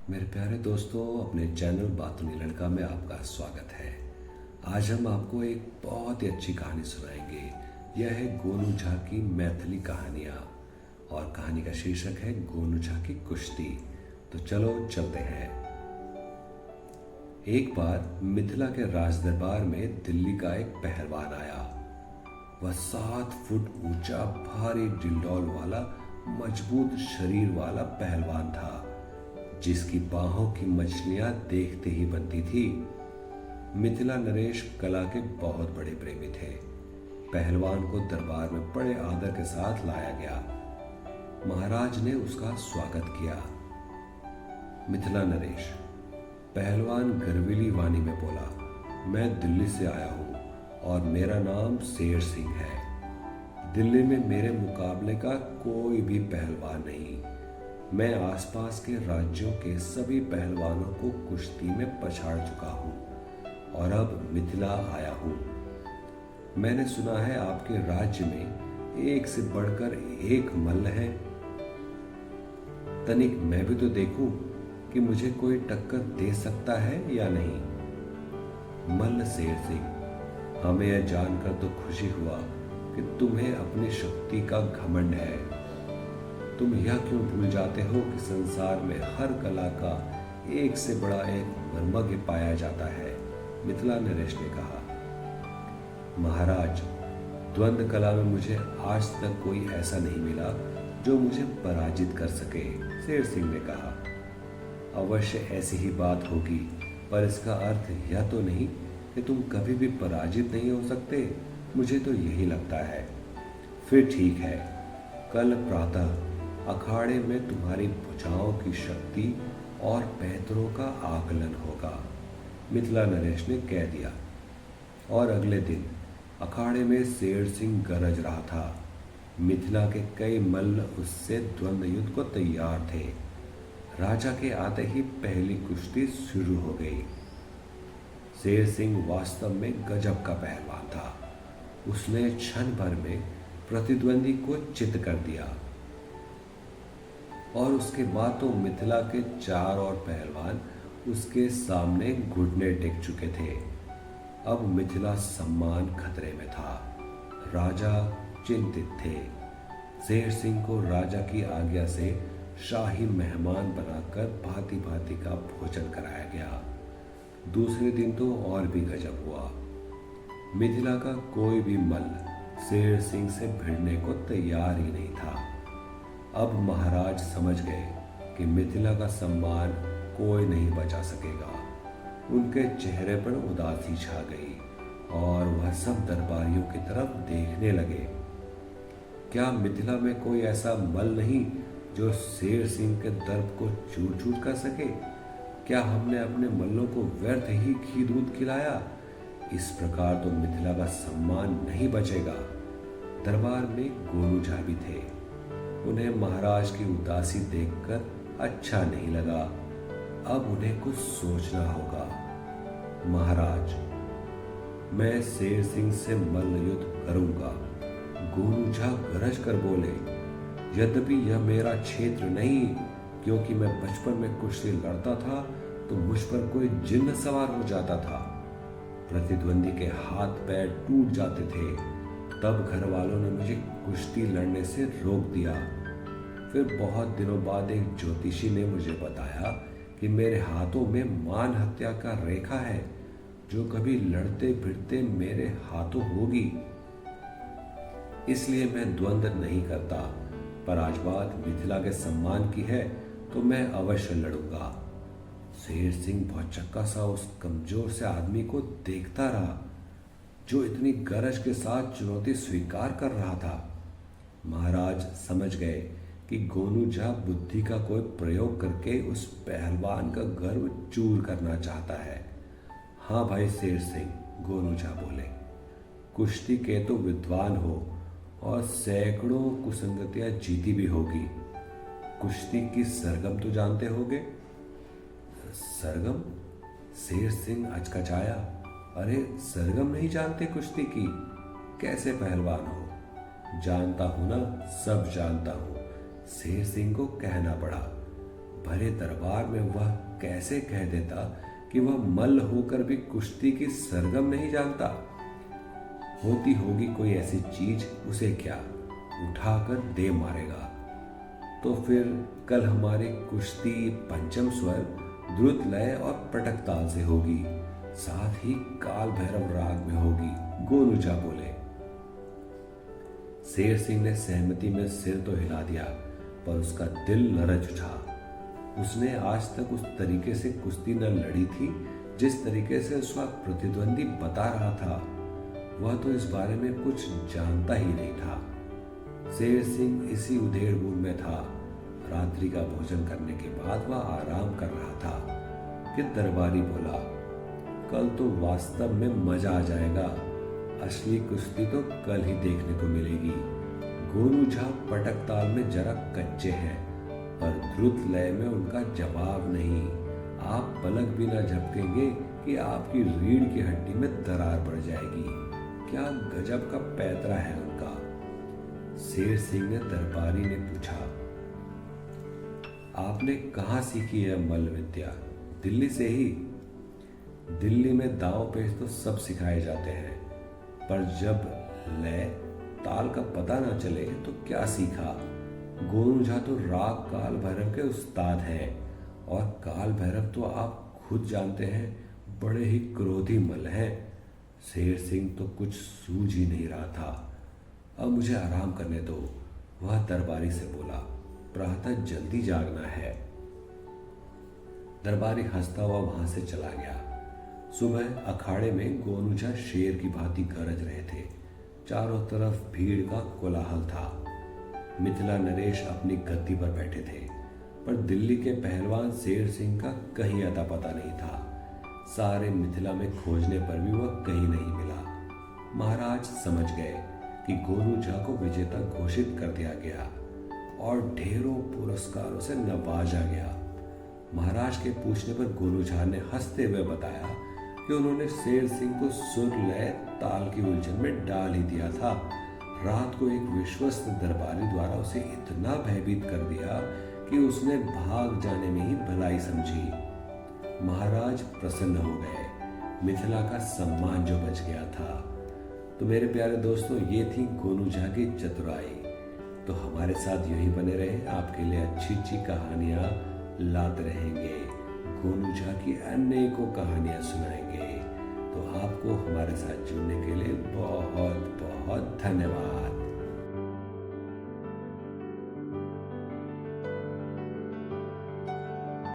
मेरे प्यारे दोस्तों, अपने चैनल बातूनी लड़का में आपका स्वागत है। आज हम आपको एक बहुत ही अच्छी कहानी सुनाएंगे। यह है गोनू झा की मैथिली कहानियाँ और कहानी का शीर्षक है गोनू झा की कुश्ती। तो चलो चलते हैं। एक बार मिथिला के राज दरबार में दिल्ली का एक पहलवान आया। वह 7 फुट ऊंचा, भारी डिंडौल वाला, मजबूत शरीर वाला पहलवान था, जिसकी बाहों की मछलियां देखते ही बनती थी। मिथिला नरेश कला के बहुत बड़े प्रेमी थे। पहलवान को दरबार में बड़े आदर के साथ लाया गया। महाराज ने उसका स्वागत किया। मिथिला नरेश, पहलवान गर्वीली वाणी में बोला, मैं दिल्ली से आया हूं और मेरा नाम शेर सिंह है। दिल्ली में मेरे मुकाबले का कोई भी पहलवान नहीं। मैं आसपास के राज्यों के सभी पहलवानों को कुश्ती में पछाड़ चुका हूं और अब मिथिला आया हूं। मैंने सुना है आपके राज्य में एक से बढ़कर एक मल्ल है। तनिक मैं भी तो देखूं कि मुझे कोई टक्कर दे सकता है या नहीं। मल्ल शेर सिंह, हमें यह जानकर तो खुशी हुआ कि तुम्हें अपनी शक्ति का घमंड है। तुम यह क्यों भूल जाते हो कि संसार में हर कला का एक से बड़ा एक मर्मज्ञ पाया जाता है। मिथिला नरेश ने कहा, महाराज, द्वंद्व कला में मुझे आज तक कोई ऐसा नहीं मिला जो मुझे पराजित कर सके। शेर सिंह ने कहा, अवश्य ऐसी ही बात होगी, पर इसका अर्थ यह तो नहीं कि तुम कभी भी पराजित नहीं हो सकते। मुझे तो यही लगता है। फिर ठीक है, कल प्रातः अखाड़े में तुम्हारी भुजाओं की शक्ति और पैतरों का आकलन होगा। मिथिला नरेश ने कह दिया। और अगले दिन अखाड़े में शेर सिंह गरज रहा था। मिथिला के कई मल्ल उससे द्वंद्व युद्ध को तैयार थे। राजा के आते ही पहली कुश्ती शुरू हो गई। शेर सिंह वास्तव में गजब का पहलवान था। उसने क्षण भर में प्रतिद्वंदी को चित कर दिया और उसके बाद तो मिथिला के 4 और पहलवान उसके सामने घुटने टेक चुके थे। अब मिथिला सम्मान खतरे में था। राजा चिंतित थे। शेर सिंह को राजा की आज्ञा से शाही मेहमान बनाकर भांति भांति का भोजन कराया गया। दूसरे दिन तो और भी गजब हुआ। मिथिला का कोई भी मल्ल शेर सिंह से भिड़ने को तैयार ही नहीं था। अब महाराज समझ गए कि मिथिला का सम्मान कोई नहीं बचा सकेगा। उनके चेहरे पर उदासी छा गई और वह सब दरबारियों की तरफ देखने लगे। क्या मिथिला में कोई ऐसा मल्ल नहीं जो शेर सिंह के दर्प को चूर चूर कर सके? क्या हमने अपने मल्लों को व्यर्थ ही घी दूध खिलाया? इस प्रकार तो मिथिला का सम्मान नहीं बचेगा। दरबार में गोनू झा भी थे। उन्हें महाराज की उदासी देखकर अच्छा नहीं लगा। अब उन्हें कुछ सोचना होगा। महाराज, मैं शेर सिंह से मल्ल युद्ध करूंगा। गोनू झा गरज कर बोले, यद्यपि यह मेरा क्षेत्र नहीं, क्योंकि मैं बचपन में कुश्ती लड़ता था तो मुझ पर कोई जिन्न सवार हो जाता था। प्रतिद्वंदी के हाथ पैर टूट जाते थे। तब घर वालों ने मुझे कुश्ती लड़ने से रोक दिया। फिर बहुत दिनों बाद एक ज्योतिषी ने मुझे बताया कि मेरे हाथों में मान हत्या का रेखा है, जो कभी लड़ते भिड़ते मेरे हाथों होगी। इसलिए मैं द्वंद्व नहीं करता, पर आज बात मिथिला के सम्मान की है तो मैं अवश्य लड़ूंगा। शेर सिंह भौचक्का सा उस कमजोर से आदमी को देखता रहा, जो इतनी गरज के साथ चुनौती स्वीकार कर रहा था। महाराज समझ गए कि गोनू झा बुद्धि का कोई प्रयोग करके उस पहलवान का गर्व चूर करना चाहता है। हाँ भाई शेर सिंह, गोनू झा बोले, कुश्ती के तो विद्वान हो और सैकड़ों कुसंगतियां जीती भी होगी। कुश्ती की सरगम तो जानते होगे? सरगम? शेर सिंह अचकचाया। अरे, सरगम नहीं जानते कुश्ती की? कैसे पहलवान हो? जानता हूं ना, सब जानता हूं। शेर सिंह को कहना पड़ा। भरे दरबार में वह कैसे कह देता कि वह मल्ल होकर भी कुश्ती की सरगम नहीं जानता। होती होगी कोई ऐसी चीज, उसे क्या उठाकर दे मारेगा। तो फिर कल हमारी कुश्ती पंचम स्वर, द्रुत लय और पटक ताल से होगी, साथ ही काल भैरव राग में होगी, गोनूझा बोले। शेर सिंह ने सहमति में सिर तो हिला दिया, पर उसका दिल लरज उठा। उसने आज तक उस तरीके से कुश्ती न लड़ी थी जिस तरीके से उसका प्रतिद्वंदी बता रहा था। वह तो इस बारे में कुछ जानता ही नहीं था। शेर सिंह इसी उधेड़ बुन में था। रात्रि का भोजन करने के बाद वह आराम कर रहा था कि दरबारी बोला, कल तो वास्तव में मजा आ जाएगा। असली कुश्ती तो कल ही देखने को मिलेगी। गोनूझा पटक ताल में जरा कच्चे हैं, पर द्रुत लय में उनका जवाब नहीं। आप पलक भी ना झपकेंगे कि आपकी रीढ़ की हड्डी में दरार पड़ जाएगी। क्या गजब का पैतरा है उनका। शेर सिंह ने दरबारी ने पूछा, आपने कहाँ सीखी है मल्ल विद्या? दिल्ली से ही? दिल्ली में दांव पेच तो सब सिखाए जाते हैं, पर जब लय ताल का पता ना चले तो क्या सीखा। गोनूझा तो राग काल भैरव के उस्ताद हैं, और काल भैरव तो आप खुद जानते हैं बड़े ही क्रोधी मल्ल हैं। शेर सिंह तो कुछ सूझ ही नहीं रहा था। अब मुझे आराम करने दो, वह दरबारी से बोला, प्रातः जल्दी जागना है। दरबारी हंसता हुआ वहां से चला गया। सुबह अखाड़े में गोनूझा शेर की भांति गरज रहे थे। चारों तरफ भीड़ का कोलाहल था। मिथिला नरेश अपनी गद्दी पर बैठे थे, पर दिल्ली के पहलवान शेर सिंह का कहीं अता पता नहीं था। सारे मिथिला में खोजने पर भी वह कहीं नहीं मिला। महाराज समझ गए कि गोनूझा को विजेता घोषित कर दिया गया और ढेरों पुरस्कारों से नवाजा गया। महाराज के पूछने पर गोनूझा ने हंसते हुए बताया कि उन्होंने शेर सिंह को सुर लय ताल की उलझन में डाल ही दिया था। रात को एक विश्वस्त दरबारी द्वारा उसे इतना भयभीत कर दिया कि उसने भाग जाने में ही भलाई समझी। महाराज प्रसन्न हो गए। मिथिला का सम्मान जो बच गया था। तो मेरे प्यारे दोस्तों, ये थी गोनूझा की चतुराई। तो हमारे साथ यूं ही बने रहे, आपके लिए अच्छी अच्छी कहानियां लाते रहेंगे। गोनूझा की अनेकों कहानियां सुनाएंगे। तो आपको हमारे साथ जुड़ने के लिए बहुत बहुत धन्यवाद।